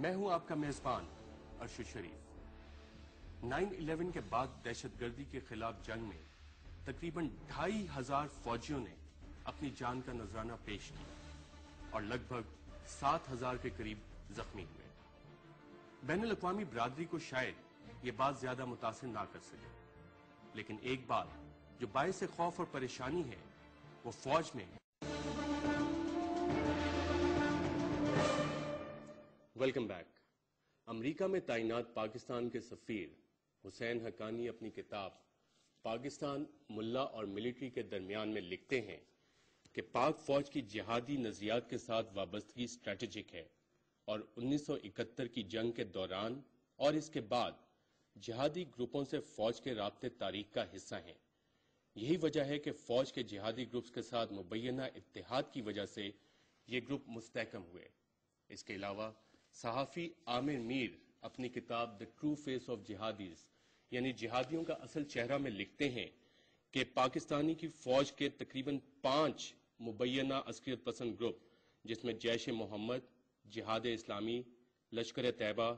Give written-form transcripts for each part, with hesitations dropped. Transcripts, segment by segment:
میں ہوں آپ کا میزبان ارشد شریف۔ 9/11 کے بعد دہشت گردی کے خلاف جنگ میں تقریباً 2500 فوجیوں نے اپنی جان کا نذرانہ پیش کیا اور لگ بھگ 7000 کے قریب زخمی ہوئے۔ بین الاقوامی برادری کو شاید یہ بات زیادہ متاثر نہ کر سکے، لیکن ایک بات جو باعث خوف اور پریشانی ہے وہ فوج میں ویلکم بیک۔ امریکہ میں تعینات پاکستان کے سفیر حسین حقانی اپنی کتاب پاکستان ملا اور ملٹری کے درمیان میں لکھتے ہیں کہ پاک فوج کی جہادی نظریات کے ساتھ وابستگی اسٹریٹجک ہے اور 1971 کی جنگ کے دوران اور اس کے بعد جہادی گروپوں سے فوج کے رابطے تاریخ کا حصہ ہیں۔ یہی وجہ ہے کہ فوج کے جہادی گروپس کے ساتھ مبینہ اتحاد کی وجہ سے یہ گروپ مستحکم ہوئے۔ اس کے علاوہ صحافی عامر میر اپنی کتاب دی ٹرو فیس آف جہادیز یعنی جہادیوں کا اصل چہرہ میں لکھتے ہیں کہ پاکستانی کی فوج کے تقریباً 5 مبینہ عسکریت پسند گروپ جس میں جیش محمد، جہاد اسلامی، لشکر طیبہ،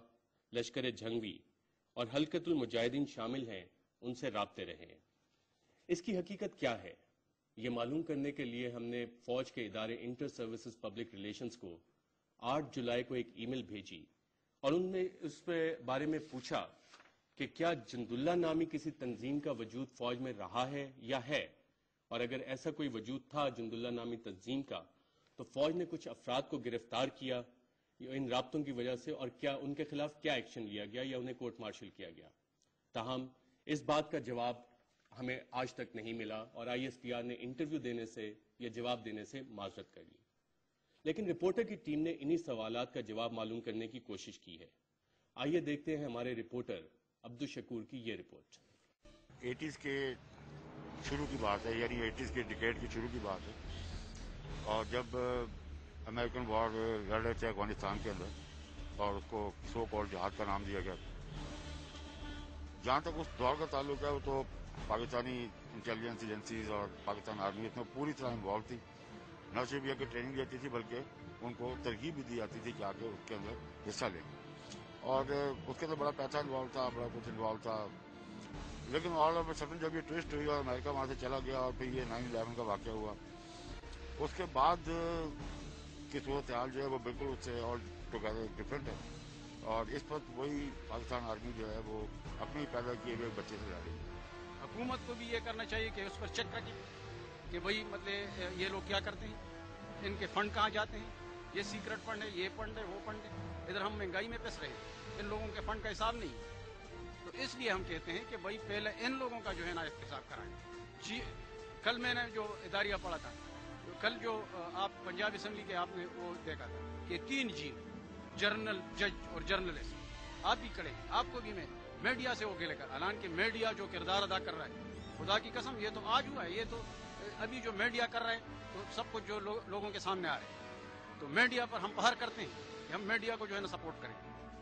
لشکر جھنگوی اور حلقۃ المجاہدین شامل ہیں، ان سے رابطے رہے ہیں۔ اس کی حقیقت کیا ہے؟ یہ معلوم کرنے کے لیے ہم نے فوج کے ادارے انٹر سروسز پبلک ریلیشنز کو 8 جولائی کو ایک ای میل بھیجی اور ان نے اس بارے میں پوچھا کہ کیا جند اللہ نامی کسی تنظیم کا وجود فوج میں رہا ہے یا ہے، اور اگر ایسا کوئی وجود تھا جند اللہ نامی تنظیم کا تو فوج نے کچھ افراد کو گرفتار کیا ان رابطوں کی وجہ سے، اور کیا ان کے خلاف کیا ایکشن لیا گیا یا انہیں کورٹ مارشل کیا گیا۔ تاہم اس بات کا جواب ہمیں آج تک نہیں ملا اور آئی ایس پی آر نے انٹرویو دینے سے یا جواب دینے سے معذرت کر لی، لیکن رپورٹر کی ٹیم نے انہی سوالات کا جواب معلوم کرنے کی کوشش کی ہے۔ آئیے دیکھتے ہیں ہمارے رپورٹر عبدالشکور کی یہ رپورٹ۔ 80s کے شروع کی بات ہے، یعنی 80s کے ڈیکیڈ کی شروع کی بات ہے، اور جب امریکن وار لڑ رہے تھے افغانستان کے اندر اور اس کو سو کال جہاد کا نام دیا گیا۔ جہاں تک اس دور کا تعلق ہے وہ تو پاکستانی انٹیلیجنس ایجنسیز اور پاکستان آرمی اس میں پوری طرح انوالو تھی، نہ صرف یہ کہ ٹریننگ دیتی تھی بلکہ ان کو ترغیب بھی دی جاتی تھی کہ آگے اس کے اندر حصہ لیں، اور اس کے اندر بڑا پیسہ انوالو تھا، بڑا کچھ انوالو تھا۔ لیکن آل آف سڈن جب یہ ٹوسٹ ہوئی اور امریکہ وہاں سے چلا گیا اور پھر یہ 9/11 کا واقعہ ہوا، اس کے بعد کی صورتحال جو ہے وہ بالکل اس سے آل ٹوگیدر ڈفرینٹ ہے، اور اس وقت وہی پاکستان آرمی جو ہے وہ اپنے پیدا کیے ہوئے بچے سے جا رہی ہے۔ حکومت کو بھی یہ کرنا چاہیے کہ اس پر چیک رکھیں کہ بھائی مطلب یہ لوگ کیا کرتے ہیں، ان کے فنڈ کہاں جاتے ہیں، یہ سیکرٹ فنڈ ہے، یہ فنڈ ہے، وہ فنڈ ہے۔ ادھر ہم مہنگائی میں پس رہے ہیں، ان لوگوں کے فنڈ کا حساب نہیں ہے، تو اس لیے ہم کہتے ہیں کہ بھائی پہلے ان لوگوں کا جو ہے نا احتساب کرائیں۔ جی کل میں نے جو اداریہ پڑھا تھا، کل جو آپ پنجاب اسمبلی کے آپ نے وہ دیکھا تھا کہ 3 جنرل جج اور جرنلسٹ آپ بھی کھڑے ہیں، آپ کو بھی میں میڈیا سے وہ لے کر اعلان کہ میڈیا جو کردار ادا کر رہا ہے، خدا کی قسم یہ تو آج ہوا ہے، یہ تو ابھی جو میڈیا کر رہا ہے تو سب کچھ جو لوگوں کے سامنے آ رہے ہیں، تو میڈیا پر ہم پہر کرتے ہیں کہ ہم میڈیا کو جو ہے نا سپورٹ کریں،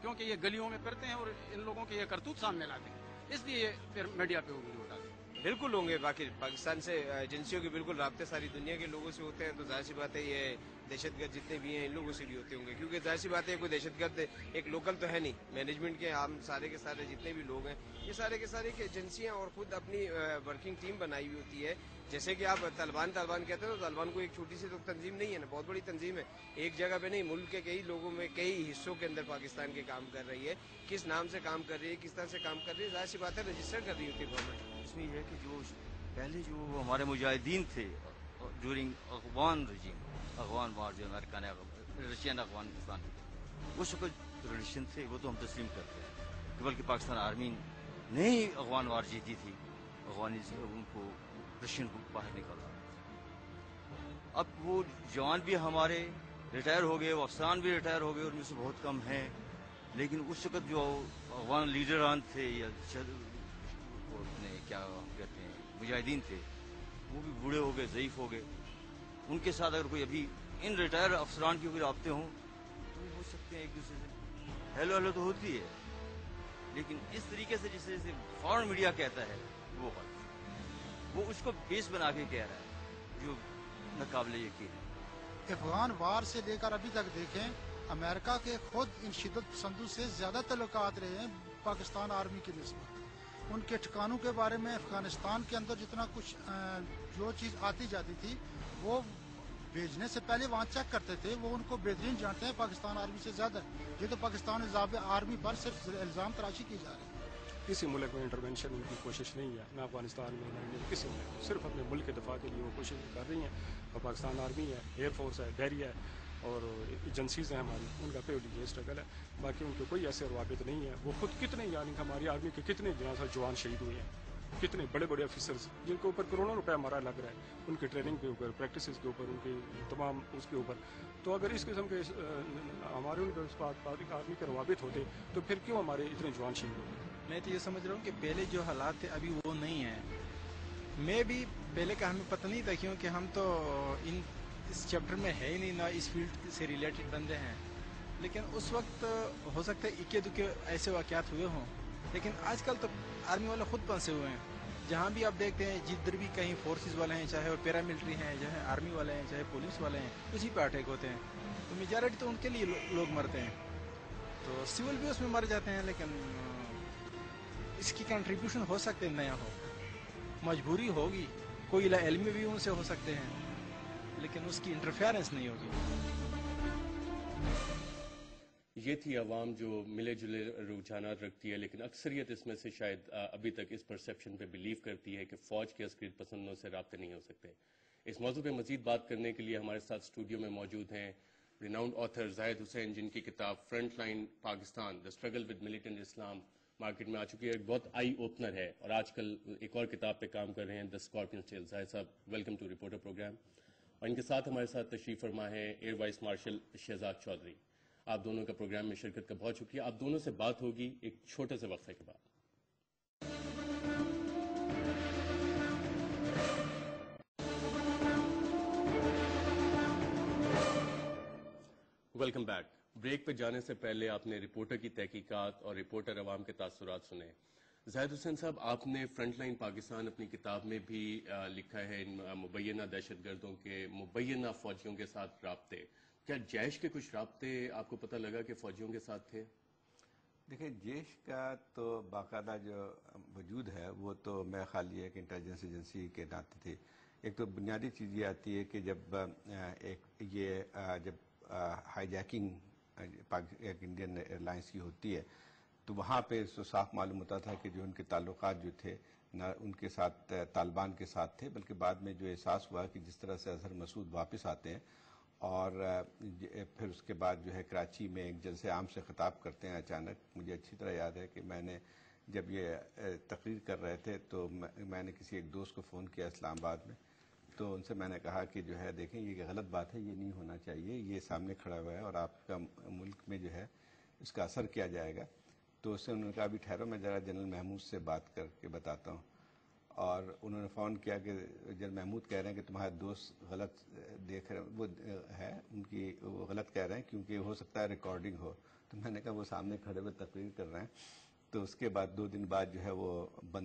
کیونکہ یہ گلیوں میں پھرتے ہیں اور ان لوگوں کے یہ کرتوت سامنے لاتے ہیں، اس لیے یہ پھر میڈیا پہ انگلی اٹھاتے ہیں۔ بالکل ہوں گے، باقی پاکستان سے ایجنسیوں کے بالکل رابطے ساری دنیا کے لوگوں سے ہوتے ہیں، تو ظاہر سی بات ہے یہ دہشت گرد جتنے بھی ہیں ان لوگوں سے بھی ہوتے ہوں گے، کیونکہ ظاہر سی بات ہے کوئی دہشت گرد ایک لوکل تو ہے نہیں، مینجمنٹ کے ہم سارے کے سارے جتنے بھی لوگ ہیں یہ سارے کے سارے ایجنسیاں اور خود اپنی ورکنگ ٹیم بنائی ہوئی ہوتی ہے۔ جیسے کہ آپ طالبان کہتے ہیں تو طالبان کو ایک چھوٹی سی تو تنظیم نہیں ہے نا، بہت بڑی تنظیم ہے، ایک جگہ پہ نہیں، ملک کے کئی لوگوں میں کئی حصوں کے اندر پاکستان کے کام کر رہی ہے، کس نام سے کام کر رہی ہے، کس طرح سے کام کر رہی ہے، ظاہر سی بات ہے رجسٹر کر رہی ہوتی ہے گورنمنٹ۔ اس میں یہ ہے کہ جو پہلے جو ہمارے مجاہدین تھے ڈیورنگ افغان رجیم، افغان وار جو امریکہ نے رشین افغانستان کی، اس وقت ریلیشن تھے وہ تو ہم تسلیم کرتے ہیں کہ بلکہ پاکستان آرمی نے ہی افغان وار جیتی تھی، افغانی سے ان کو رشین کو باہر نکالا۔ اب وہ جوان بھی ہمارے ریٹائر ہو گئے، وہ افسران بھی ریٹائر ہو گئے، ان میں سے بہت کم ہیں، لیکن اس وقت جو افغان لیڈران تھے یا اپنے کیا کہتے ہیں مجاہدین تھے وہ بھی بوڑھے ہو گئے، ضعیف ہو گئے، ان کے ساتھ اگر کوئی ابھی ان ریٹائر افسران کی کوئی رابطے ہوں تو وہ ہو سکتے ہیں ایک دوسرے سے ہیلو تو ہوتی ہے، لیکن اس طریقے سے جسے فارن میڈیا کہتا ہے وہ غلط ہے، وہ اس کو بیس بنا کے کہہ رہا ہے جو ناقابل یقین ہے۔ افغان وار سے لے کر ابھی تک دیکھیں امریکہ کے خود ان شدت پسندوں سے زیادہ تعلقات رہے ہیں پاکستان آرمی کی نسبت. ان کے ٹھکانوں کے بارے میں افغانستان کے اندر جتنا کچھ جو چیز آتی جاتی تھی وہ بھیجنے سے پہلے وہاں چیک کرتے تھے. وہ ان کو بہترین جانتے ہیں پاکستان آرمی سے زیادہ. یہ تو پاکستان آرمی پر صرف الزام تراشی کی جا رہی ہے. کسی ملک میں انٹرونشن ان کی کوشش نہیں ہے، نہ افغانستان میں نہ انڈیا میں، کسی ملک میں. صرف اپنے ملک کے دفاع کے لیے وہ کوشش کر رہی ہیں. اور پاکستان آرمی ہے، ایئر فورس ہے، بحریہ ہے اور ایجنسیز ہیں ہماری، ان کا پیولی یہ اسٹرگل ہے. باقی ان کے کوئی ایسے روابط نہیں ہے. وہ خود کتنے یعنی ہماری آرمی کے کتنے جوان شہید ہوئے ہیں، کتنے بڑے بڑے آفیسرز جن کے اوپر کروڑوں روپے ہمارا لگ رہا ہے، ان کی ٹریننگ کے اوپر، پریکٹسز کے اوپر، ان کے تمام اس کے اوپر. تو اگر اس قسم کے ہمارے ان کے آرمی کے روابط ہوتے تو پھر کیوں ہمارے اتنے جوان شہید ہوتے؟ میں تو یہ سمجھ رہا ہوں کہ پہلے جو حالات تھے ابھی وہ نہیں ہیں. میں بھی پہلے کا ہمیں پتہ نہیں تھا کیونکہ ہم تو اس چیپٹر میں ہے ہی نہیں، نہ اس فیلڈ سے ریلیٹڈ بندے ہیں. لیکن اس وقت ہو سکتا ہے اکے دکے ایسے واقعات ہوئے ہوں. لیکن آج کل تو آرمی والے خود پنسے ہوئے ہیں. جہاں بھی آپ دیکھتے ہیں جدھر بھی کہیں فورسز والے ہیں، چاہے وہ پیرا ملٹری ہیں، چاہے آرمی والے ہیں، چاہے پولیس والے ہیں، اسی پہ اٹیک ہوتے ہیں. تو میجارٹی تو ان کے لیے لوگ مرتے ہیں. تو سول بھی اس میں مر جاتے ہیں. لیکن اس کی کنٹریبیوشن ہو سکتے نیا ہو، مجبوری ہوگی، کوئی علمی بھی ان سے ہو سکتے ہیں، لیکن اس کی انٹرفیئرنس نہیں ہوگی. یہ تھی عوام جو ملے جلے رجحانات رکھتی ہے، لیکن اکثریت اس میں سے شاید ابھی تک اس پرسیپشن پہ بلیو کرتی ہے کہ فوج کے عسکریت پسندوں سے رابطے نہیں ہو سکتے. اس موضوع پہ مزید بات کرنے کے لیے ہمارے ساتھ اسٹوڈیو میں موجود ہیں ریناؤنڈ آتھر زاہد حسین، جن کی کتاب front line Pakistan the struggle with militant Islam market میں آ چکی ہے. ایک بہت آئی اوپنر ہے، اور آج کل ایک اور کتاب پہ کام کر رہے ہیں، دی اسکارپین ٹیل. زاہد صاحب ویلکم ٹو رپورٹر پروگرام. اور ان کے ساتھ ہمارے ساتھ تشریف فرما ہے air vice marshal Shahzad Chaudhry. آپ دونوں کا پروگرام میں شرکت کا بہت شکریہ. آپ دونوں سے بات ہوگی ایک چھوٹے سے وقفے کے بعد. Welcome back. بریک پہ جانے سے پہلے آپ نے رپورٹر کی تحقیقات اور رپورٹر عوام کے تاثرات سنے. زاہد حسین صاحب، آپ نے فرنٹ لائن پاکستان اپنی کتاب میں بھی لکھا ہے ان مبینہ دہشت گردوں کے مبینہ فوجیوں کے ساتھ رابطے. کیا جیش کے کچھ رابطے آپ کو پتہ لگا کہ فوجیوں کے ساتھ تھے؟ دیکھیں، جیش کا تو باقاعدہ جو وجود ہے وہ تو میرا خیال یہ ہے کہ انٹیلیجنس ایجنسی کے ناطے تھے. ایک تو بنیادی چیز یہ آتی ہے کہ جب جب hijacking Indian Airlines کی ہوتی ہے تو وہاں پہ صاف معلوم ہوتا تھا کہ جو ان کے تعلقات جو تھے نہ ان کے ساتھ طالبان کے ساتھ تھے، بلکہ بعد میں جو احساس ہوا کہ جس طرح سے اظہر مسعود واپس آتے ہیں اور پھر اس کے بعد جو ہے کراچی میں ایک جلسے عام سے خطاب کرتے ہیں اچانک. مجھے اچھی طرح یاد ہے کہ میں نے جب یہ تقریر کر رہے تھے تو میں نے کسی ایک دوست کو فون کیا اسلام آباد میں، تو ان سے میں نے کہا کہ جو ہے دیکھیں یہ غلط بات ہے، یہ نہیں ہونا چاہیے، یہ سامنے کھڑا ہوا ہے اور آپ کا ملک میں جو ہے اس کا اثر کیا جائے گا. تو اس سے انہوں نے کہا ابھی ٹھہرو میں ذرا جنرل محمود سے بات کر کے بتاتا ہوں. اور انہوں نے فون کیا کہ جنرل محمود کہہ رہے ہیں کہ تمہارے دوست غلط دیکھ رہے وہ ہے، ان کی وہ غلط کہہ رہے ہیں کیونکہ ہو سکتا ہے ریکارڈنگ ہو. تو میں نے کہا وہ سامنے کھڑے ہوئے تقریر کر رہے ہیں. تو اس کے بعد 2 دن بعد جو ہے وہ بند